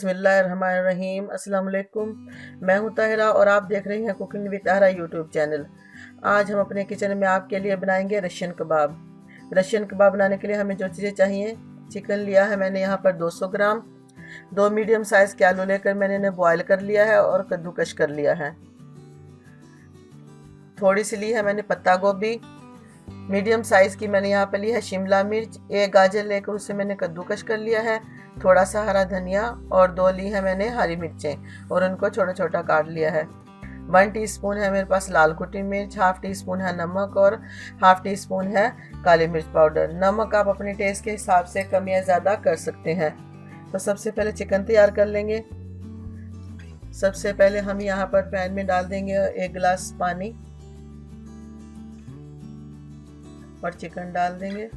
बिस्मिल्लाहिर्रहमानिर्रहीम। अस्सलाम वालेकुम। मैं हूं ताहिरा और आप देख रही हैं cooking with Tahira YouTube channel. आज हम अपने किचन में आपके लिए बनाएंगे रशियन कबाब। रशियन कबाब बनाने के लिए हमें जो चीज़ें चाहिए, चिकन लिया है मैंने यहाँ पर 200 ग्राम। 2 मीडियम साइज़ के आलू लेकर मैंने इन्हें बॉयल कर लिया है और कद्दूकश कर लिया है। थोड़ी सी ली है मैंने पत्ता गोभी। मीडियम साइज़ की मैंने यहाँ पर ली है शिमला मिर्च। एक गाजर लेकर उसे मैंने कद्दूकश कर लिया है। थोड़ा सा हरा धनिया और 2 ली है मैंने हरी मिर्चें और उनको छोटा छोटा काट लिया है। 1 टीस्पून है मेरे पास लाल कुटी मिर्च, हाफ टी स्पून है नमक और हाफ टी स्पून है काली मिर्च पाउडर। नमक आप अपने टेस्ट के हिसाब से कम या ज़्यादा कर सकते हैं। तो सबसे पहले चिकन तैयार कर लेंगे। सबसे पहले हम यहाँ पर पैन में डाल देंगे 1 गिलास पानी और चिकन डाल देंगे।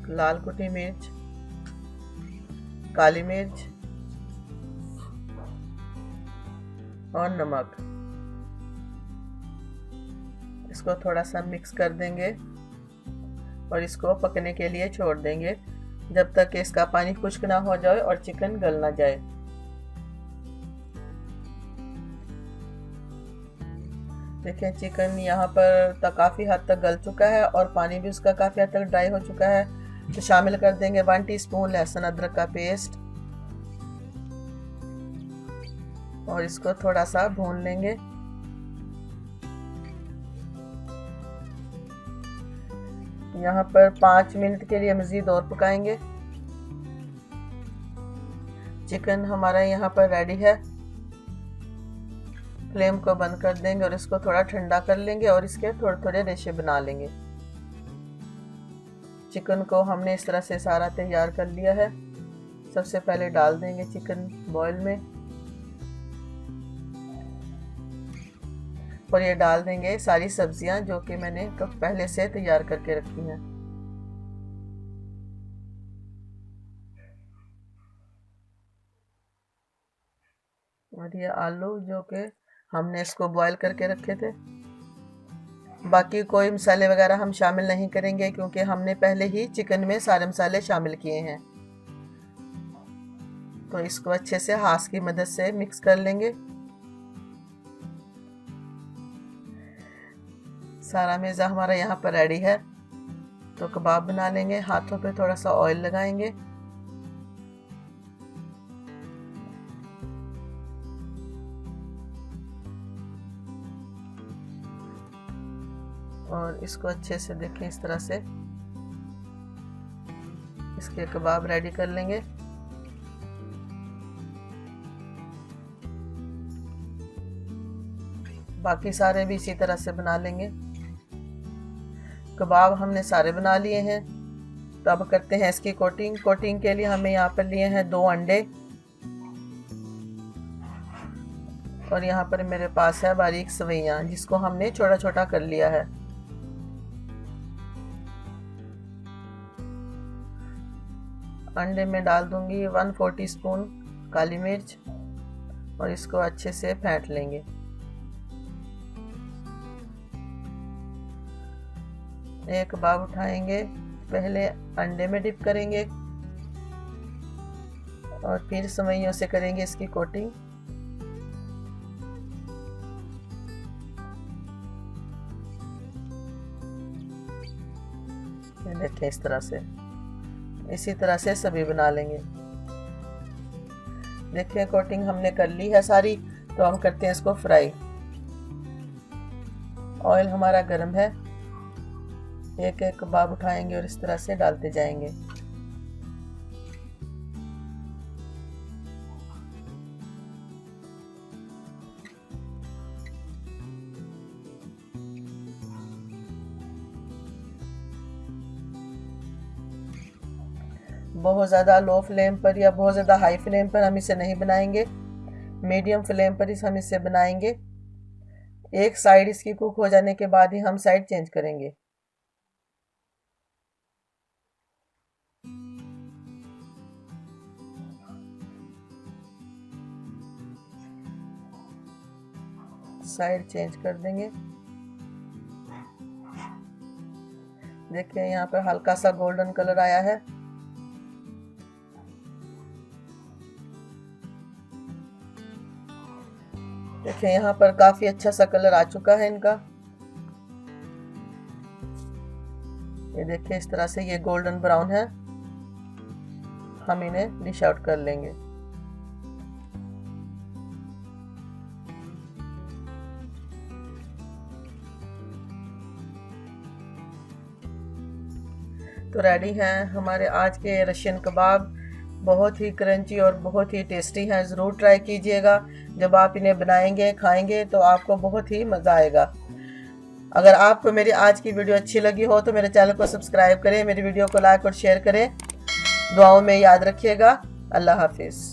लाल कुटी मिर्च, काली मिर्च और नमक। इसको थोड़ा सा मिक्स कर देंगे और इसको पकने के लिए छोड़ देंगे जब तक कि इसका पानी खुश्क ना हो जाए और चिकन गल ना जाए। देखिए चिकन यहाँ पर काफ़ी हद तक गल चुका है और पानी भी उसका काफ़ी हद तक ड्राई हो चुका है। तो शामिल कर देंगे 1 टीस्पून लहसुन अदरक का पेस्ट और इसको थोड़ा सा भून लेंगे। यहाँ पर 5 मिनट के लिए मज़ीद और पकाएंगे। चिकन हमारा यहाँ पर रेडी है। फ्लेम को बंद कर देंगे और इसको थोड़ा ठंडा कर लेंगे और इसके थोड़े थोड़े रेशे बना लेंगे। चिकन को हमने इस तरह से सारा तैयार कर लिया है। सबसे पहले डाल देंगे चिकन बॉयल में और ये डाल देंगे सारी सब्जियां जो कि मैंने पहले से तैयार करके रखी हैं। और ये आलू जो कि हमने इसको बॉयल करके रखे थे। बाकी कोई मसाले वगैरह हम शामिल नहीं करेंगे क्योंकि हमने पहले ही चिकन में सारे मसाले शामिल किए हैं। तो इसको अच्छे से हाथ की मदद से मिक्स कर लेंगे। सारा मेज़ा हमारा यहाँ पर रेडी है। तो कबाब बना लेंगे। हाथों पे थोड़ा सा ऑयल लगाएंगे और इसको अच्छे से देखें इस तरह से इसके कबाब रेडी कर लेंगे। बाकी सारे भी इसी तरह से बना लेंगे। कबाब हमने सारे बना लिए हैं। तो अब करते हैं इसकी कोटिंग। कोटिंग के लिए हमें यहाँ पर लिए हैं 2 अंडे और यहाँ पर मेरे पास है बारीक सवैयाँ जिसको हमने छोटा छोटा कर लिया है। अंडे में डाल दूंगी 1/4 टीस्पून काली मिर्च और इसको अच्छे से फेंट लेंगे। एक कबाब उठाएंगे, पहले अंडे में डिप करेंगे और फिर सेवइयों से करेंगे इसकी कोटिंग। देखें इस तरह से, इसी तरह से सभी बना लेंगे। देखिए कोटिंग हमने कर ली है सारी। तो हम करते हैं इसको फ्राई। ऑयल हमारा गर्म है। एक एक कबाब उठाएंगे और इस तरह से डालते जाएंगे। बहुत ज़्यादा लो फ्लेम पर या बहुत ज़्यादा हाई फ्लेम पर हम इसे नहीं बनाएंगे। मीडियम फ्लेम पर हम इसे बनाएंगे। एक साइड इसकी कुक हो जाने के बाद ही हम साइड चेंज करेंगे। साइड चेंज कर देंगे। देखिए यहाँ पर हल्का सा गोल्डन कलर आया है। देखिए यहाँ पर काफी अच्छा सा कलर आ चुका है इनका। ये देखिए इस तरह से ये गोल्डन ब्राउन है। हम इन्हें डिश आउट कर लेंगे। तो रेडी हैं हमारे आज के रशियन कबाब। बहुत ही क्रंची और बहुत ही टेस्टी हैं। ज़रूर ट्राई कीजिएगा। जब आप इन्हें बनाएंगे खाएंगे तो आपको बहुत ही मज़ा आएगा। अगर आपको मेरी आज की वीडियो अच्छी लगी हो तो मेरे चैनल को सब्सक्राइब करें, मेरी वीडियो को लाइक और शेयर करें। दुआओं में याद रखिएगा। अल्लाह हाफिज़।